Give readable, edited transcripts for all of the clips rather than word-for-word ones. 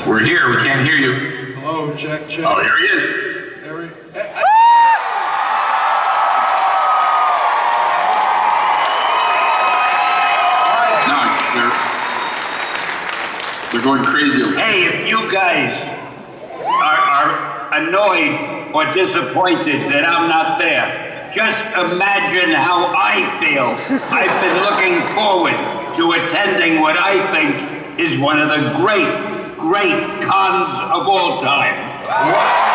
Fanx. We're here, we can't hear you. Hello, check, check. Oh, there he is. There we hey, No, they're going crazy. Hey, if you guys are annoyed or disappointed that I'm not there, just imagine how I feel. I've been looking forward to attending what I think is one of the great cons of all time. wow.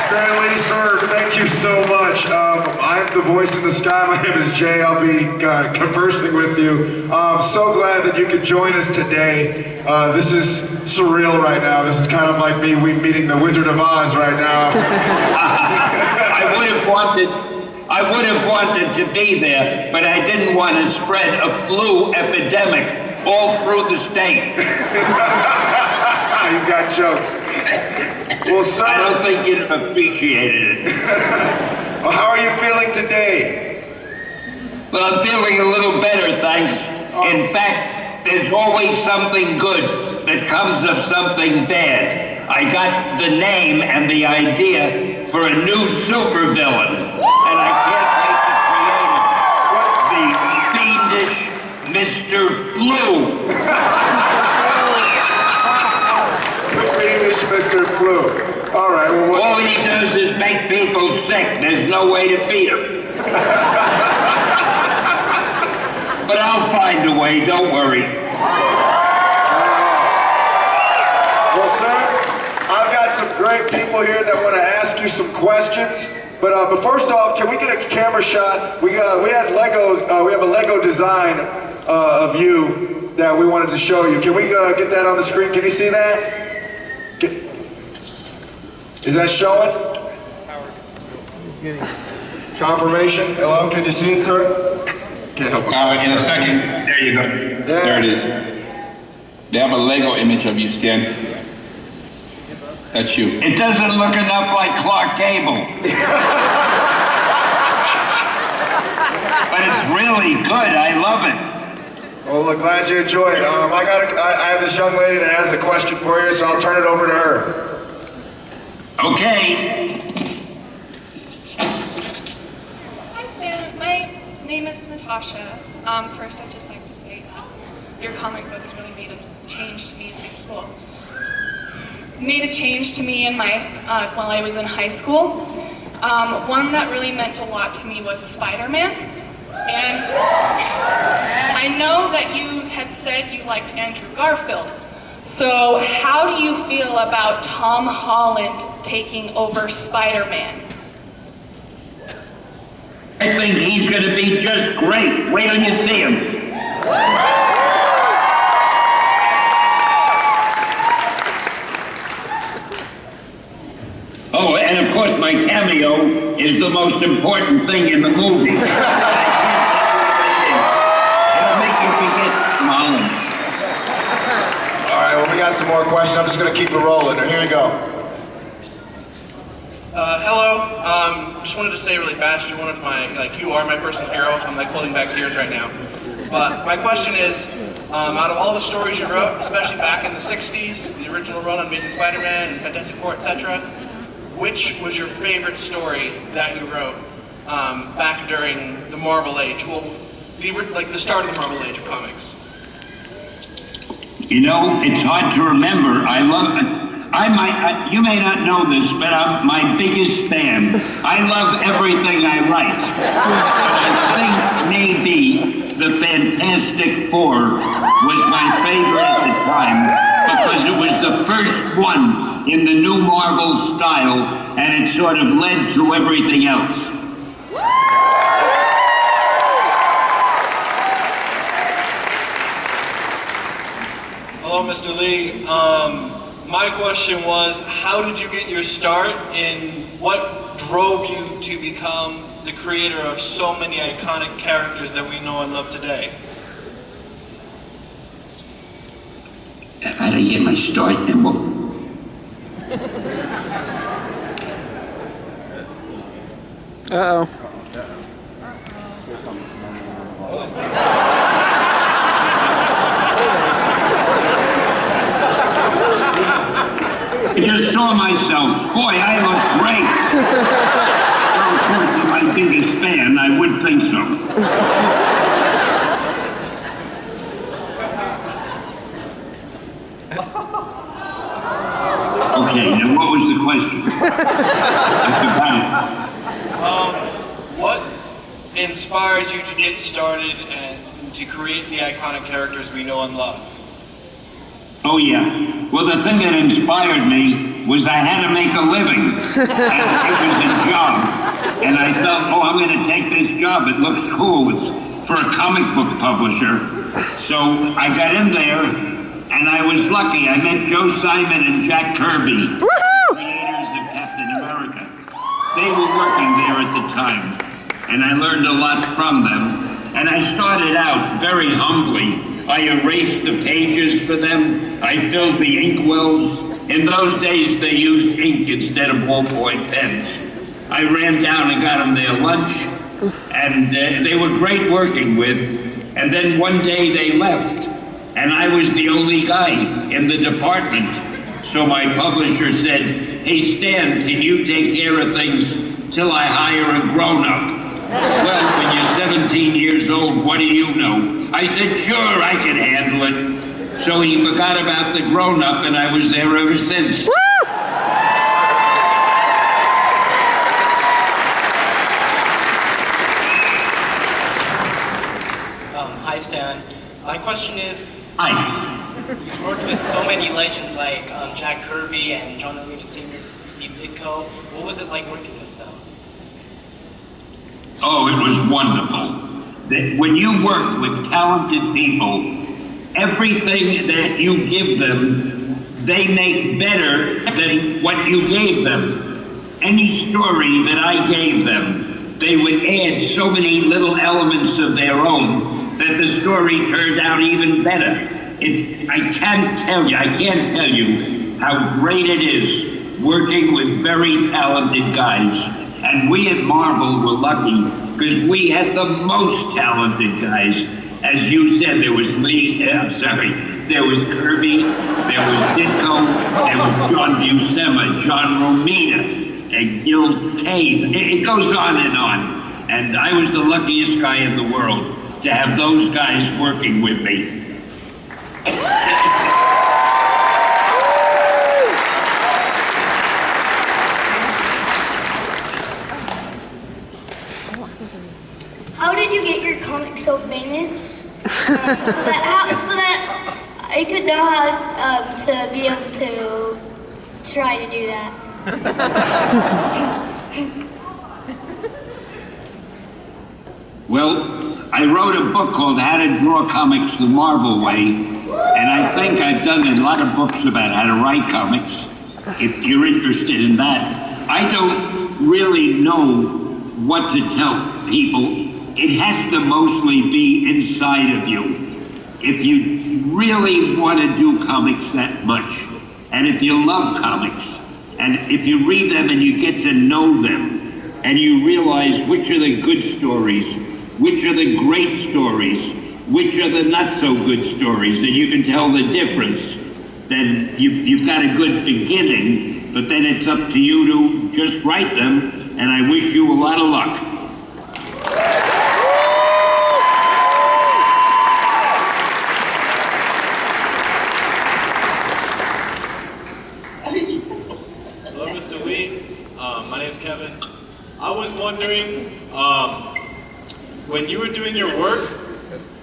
Stanley, sir, thank you so much. I'm the voice in the sky. My name is Jay. I'll be conversing with you. I'm so glad that you could join us today. This is surreal right now. This is kind of like me meeting the Wizard of Oz right now. I would have wanted to be there, but I didn't want to spread a flu epidemic all through the state. He's got jokes. Well, sir, I don't think you'd have appreciated it. well, how are you feeling today? Well, I'm feeling a little better, thanks. In fact, there's always something good that comes of something bad. I got the name and the idea for a new supervillain, and I can't wait to create him. The fiendish Mr. Flu. Mr. Flu. All right, well, what? All he does is make people sick. There's no way to beat him. But I'll find a way, don't worry. Well, sir, I've got some great people here that want to ask you some questions. But first off, can we get a camera shot? We had Legos. We have a Lego design of you that we wanted to show you. Can we get that on the screen? Can you see that? Is that showing? Confirmation? Hello, can you see it, sir? In a second. There you go. Yeah. There it is. They have a Lego image of you, Stan. That's you. It doesn't look enough like Clark Gable. But it's really good. I love it. Well, look, glad you enjoyed it. I have this young lady that has a question for you, so I'll turn it over to her. Okay. Hi, Stan. My name is Natasha. First, I'd just like to say that your comic books really made a change to me in high school. Made a change to me in while I was in high school. One that really meant a lot to me was Spider-Man. And I know that you had said you liked Andrew Garfield. So how do you feel about Tom Holland taking over Spider-Man? I think he's going to be just great. Wait till you see him. Oh, and of course my cameo is the most important thing in the movie. It'll make you forget Tom Holland. All right, well, we got some more questions. I'm just going to keep it rolling. Here you go. Hello. Just wanted to say really fast, you're one of my, you are my personal hero. I'm holding back tears right now. But my question is, out of all the stories you wrote, especially back in the 60s, the original run on Amazing Spider-Man and Fantastic Four, etc., which was your favorite story that you wrote back during the Marvel Age? Well, the start of the Marvel Age of comics. You know, it's hard to remember. You may not know this, but I'm my biggest fan. I love everything I write. But I think maybe the Fantastic Four was my favorite at the time because it was the first one in the new Marvel style, and it sort of led to everything else. Hello, Mr. Lee. My question was, how did you get your start and what drove you to become the creator of so many iconic characters that we know and love today? How did I get my start? And what? Uh-oh. just saw myself. Boy, I look great. Well, of course, you're my biggest fan. I would think so. Okay, now what was the question? I forgot it. What inspired you to get started and to create the iconic characters we know and love? Oh yeah. Well, the thing that inspired me was I had to make a living. And it was a job. And I thought, oh, I'm going to take this job. It looks cool. It's for a comic book publisher. So I got in there, and I was lucky. I met Joe Simon and Jack Kirby, creators of Captain America. They were working there at the time, and I learned a lot from them. And I started out very humbly. I erased the pages for them. I filled the ink wells. In those days, they used ink instead of ballpoint pens. I ran down and got them their lunch, and they were great working with. And then one day they left, and I was the only guy in the department. So my publisher said, hey, Stan, can you take care of things till I hire a grown-up? Well, when you're 17 years old, what do you know? I said, sure, I can handle it. So he forgot about the grown-up, and I was there ever since. Hi, Stan. My question is, Hi. you've worked with so many legends like Jack Kirby and John Romita Sr., Steve Ditko. What was it like working with them? Oh, it was wonderful. When you work with talented people, everything that you give them, they make better than what you gave them. Any story that I gave them, they would add so many little elements of their own that the story turned out even better. I can't tell you how great it is working with very talented guys. And we at Marvel were lucky because we had the most talented guys. As you said, there was there was Kirby, there was Ditko, there was John Buscema, John Romita, and Gil Kane. It goes on. And I was the luckiest guy in the world to have those guys working with me. How did you get your comic so famous? So that I could know how to be able to try to do that. Well, I wrote a book called How to Draw Comics the Marvel Way, and I think I've done a lot of books about how to write comics, if you're interested in that. I don't really know what to tell people. It has to mostly be inside of you. If you really want to do comics that much, and if you love comics, and if you read them and you get to know them, and you realize which are the good stories, which are the great stories, which are the not so good stories, and you can tell the difference, then you've got a good beginning, but then it's up to you to just write them, and I wish you a lot of luck. Hello, Mr. Lee. My name is Kevin. I was wondering, when you were doing your work,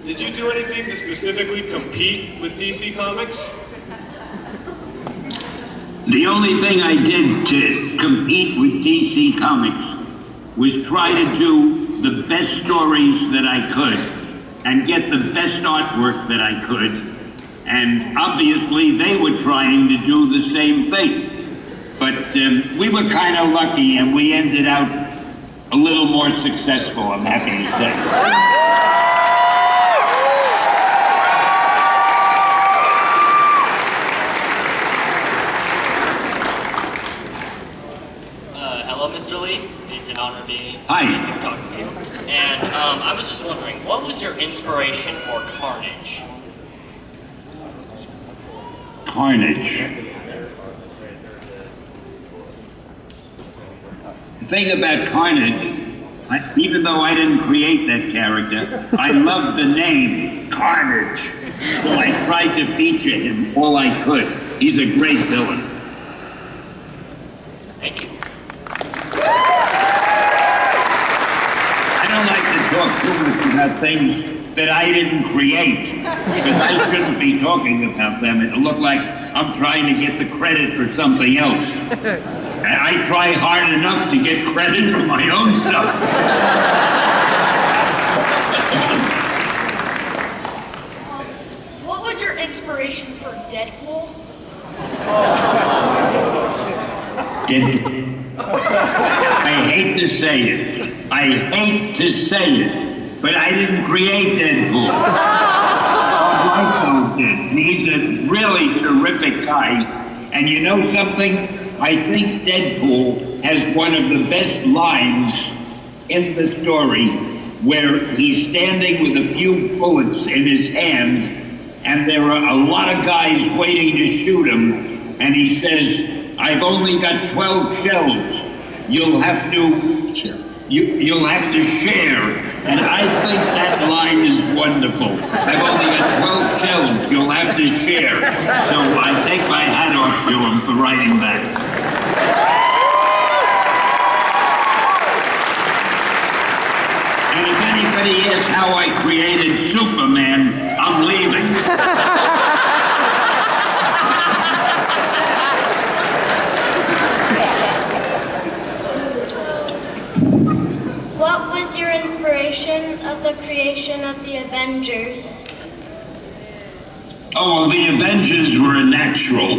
did you do anything to specifically compete with DC Comics? The only thing I did to compete with DC Comics was try to do the best stories that I could and get the best artwork that I could. And obviously they were trying to do the same thing. But we were kind of lucky and we ended out a little more successful, I'm happy to say. Hello, Mr. Lee. It's an honor being Hi. talking to you. And I was just wondering, what was your inspiration for Carnage? thing about Carnage, even though I didn't create that character, I loved the name Carnage. So I tried to feature him all I could. He's a great villain. Thank you. I don't like to talk too much about things that I didn't create, because I shouldn't be talking about them. It'll look like I'm trying to get the credit for something else. And I try hard enough to get credit for my own stuff. What was your inspiration for Deadpool? I hate to say it. But I didn't create Deadpool. Michael did. He's a really terrific guy. And you know something? I think Deadpool has one of the best lines in the story, where he's standing with a few bullets in his hand, and there are a lot of guys waiting to shoot him, and he says, "I've only got 12 shells. You'll have to share." And I think that line is wonderful. I've only got 12 shells. You'll have to share. So I take my hat off to him for writing that. And if anybody asks how I created Superman, I'm leaving. What was your inspiration of the creation of the Avengers? Oh, well, the Avengers were a natural.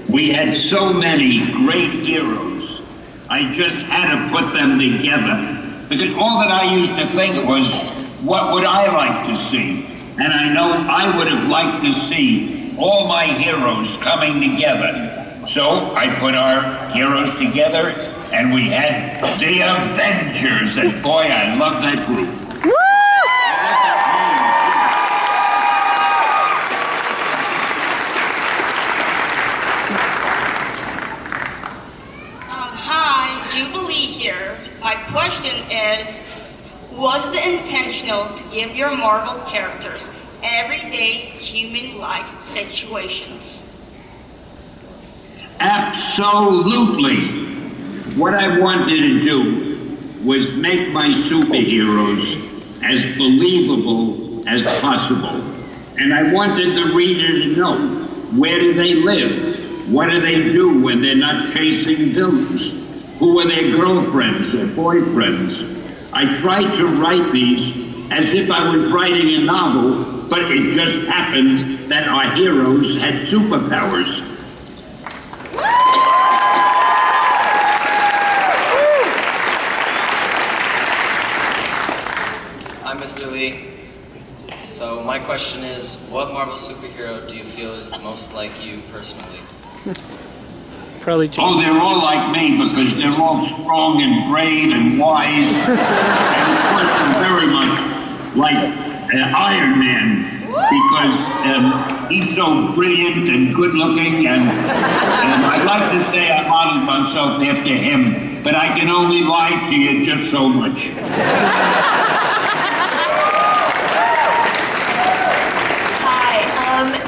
We had so many great heroes. I just had to put them together. Because all that I used to think was, what would I like to see? And I know I would have liked to see all my heroes coming together. So I put our heroes together, and we had the Avengers. And boy, I love that group. Hi, Jubilee here. My question is, was it intentional to give your Marvel characters everyday human-like situations? Absolutely. What I wanted to do was make my superheroes as believable as possible. And I wanted the reader to know, where do they live? What do they do when they're not chasing villains? Who are their girlfriends or boyfriends? I tried to write these as if I was writing a novel, but it just happened that our heroes had superpowers. I'm Mr. Lee. So my question is, what Marvel superhero do you feel is the most like you personally? Probably Jim. Oh, they're all like me because they're all strong and brave and wise. And of course, I'm very much like Iron Man because he's so brilliant and good looking. And I'd like to say I modeled myself after him, but I can only lie to you just so much.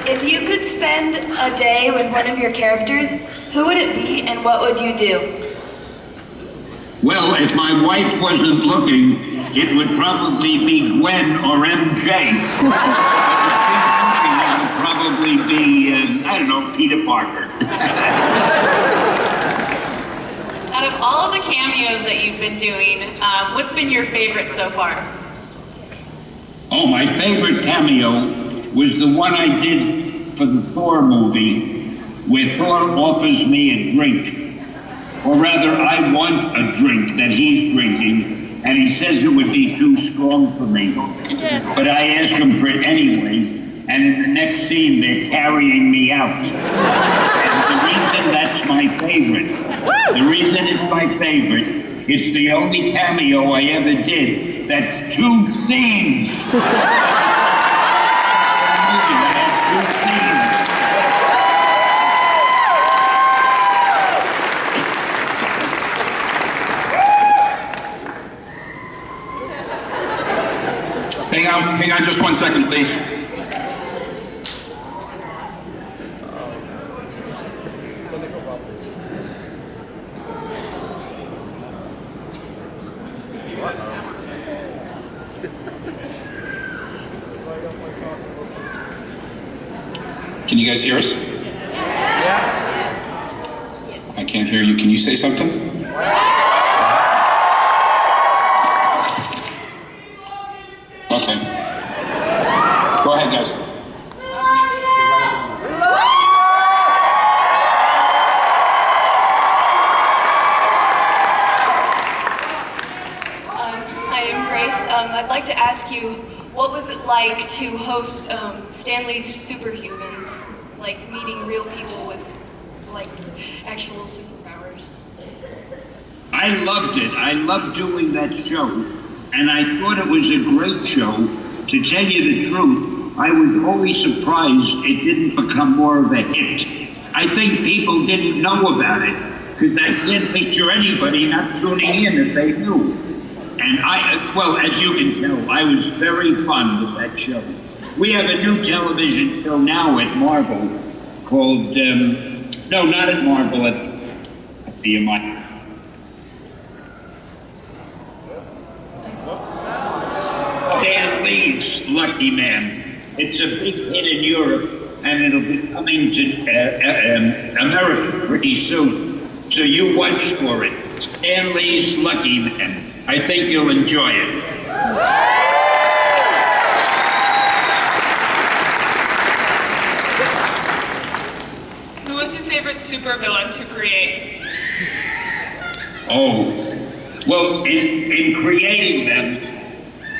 If you could spend a day with one of your characters, who would it be and what would you do? Well, if my wife wasn't looking, it would probably be Gwen or MJ. But if she's looking, it would probably be, I don't know, Peter Parker. Out of all of the cameos that you've been doing, what's been your favorite so far? Oh, my favorite cameo was the one I did for the Thor movie, where Thor offers me a drink. Or rather, I want a drink that he's drinking, and he says it would be too strong for me. Yes. But I ask him for it anyway, and in the next scene, they're carrying me out. And the reason that's my favorite, the reason it's my favorite, it's the only cameo I ever did that's 2 scenes. hang on just 1 second, please. Can you guys hear us? I can't hear you. Can you say something? Okay. Go ahead, guys. Hi, I'm Grace. I'd like to ask you, what was it like to host Stanley's Superhumans? Like meeting real people with like actual superpowers? I loved it. I loved doing that show. And I thought it was a great show. To tell you the truth, I was always surprised it didn't become more of a hit. I think people didn't know about it, because I can't picture anybody not tuning in if they knew. And well, as you can tell, I was very fond of that show. We have a new television show now at Marvel called, no, not at Marvel, at BMI. Stan Lee's Lucky Man. It's a big hit in Europe, and it'll be coming to America pretty soon. So you watch for it. Stan Lee's Lucky Man. I think you'll enjoy it. Who was your favorite supervillain to create? Oh, well, in creating them,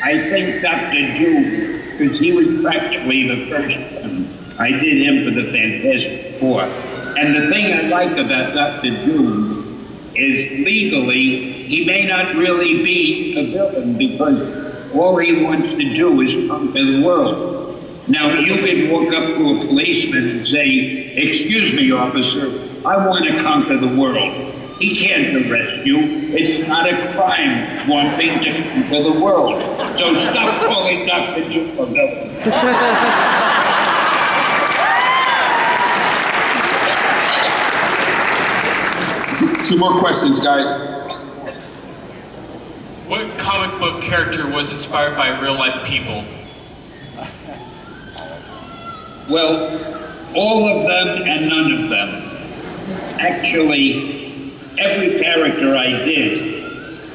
I think Dr. Doom, because he was practically the first one. I did him for the Fantastic Four. And the thing I like about Dr. Doom is legally, he may not really be a villain because all he wants to do is conquer the world. Now, you can walk up to a policeman and say, "Excuse me, officer, I want to conquer the world." He can't arrest you. It's not a crime wanting to conquer the world. So stop calling Dr. Doom a villain. Two more questions, guys. What comic book character was inspired by real-life people? Well, all of them and none of them. Actually, every character I did,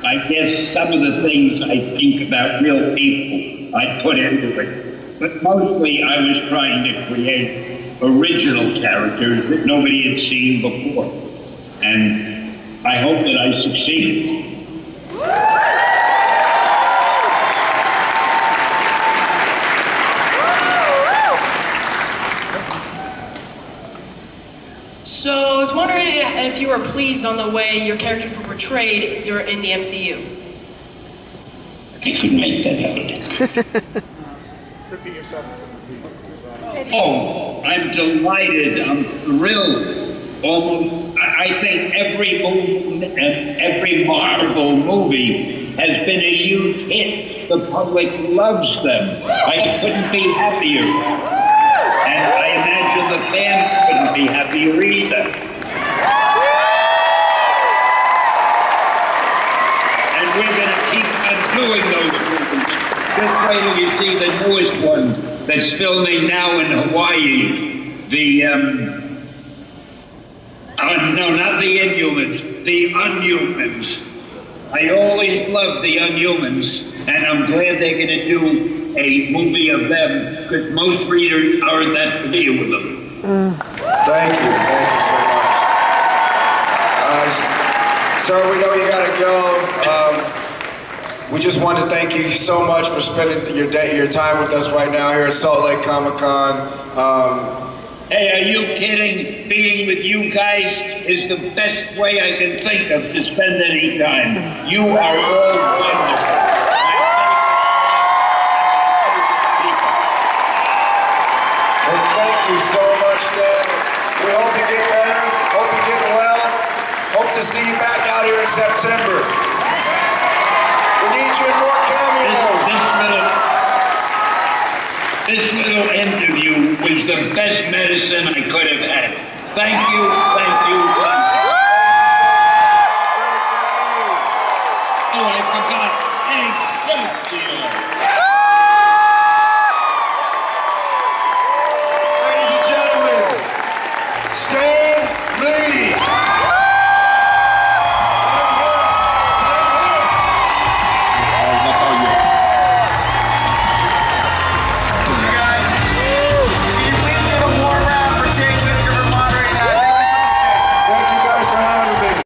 I guess some of the things I think about real people, I put into it. But mostly I was trying to create original characters that nobody had seen before. And I hope that I succeeded. So I was wondering if you were pleased on the way your characters were portrayed in the MCU. I couldn't make that out. Repeat yourself. Oh, I'm delighted. I'm thrilled. Almost, I think every movie and every Marvel movie has been a huge hit. The public loves them. I couldn't be happier. And I imagine the fans couldn't be happier either. And we're going to keep on doing those movies. Just wait till you see the newest one that's filming now in Hawaii. The, no, not the Inhumans, the Unhumans. I always loved the Unhumans, and I'm glad they're going to do a movie of them, because most readers aren't that familiar with them. Thank you so much. Sir, we know you gotta go. We just want to thank you so much for spending your time with us right now here at Salt Lake Comic-Con. Hey, are you kidding? Being with you guys is the best way I can think of to spend any time. You are all wonderful. Well, thank you so much, Dan. We hope you get better, hope you get well. Hope to see you back out here in September. We need you in more cameos. the best medicine I could have had. Thank you, thank you, thank you. Oh, I forgot. Hey, thank you.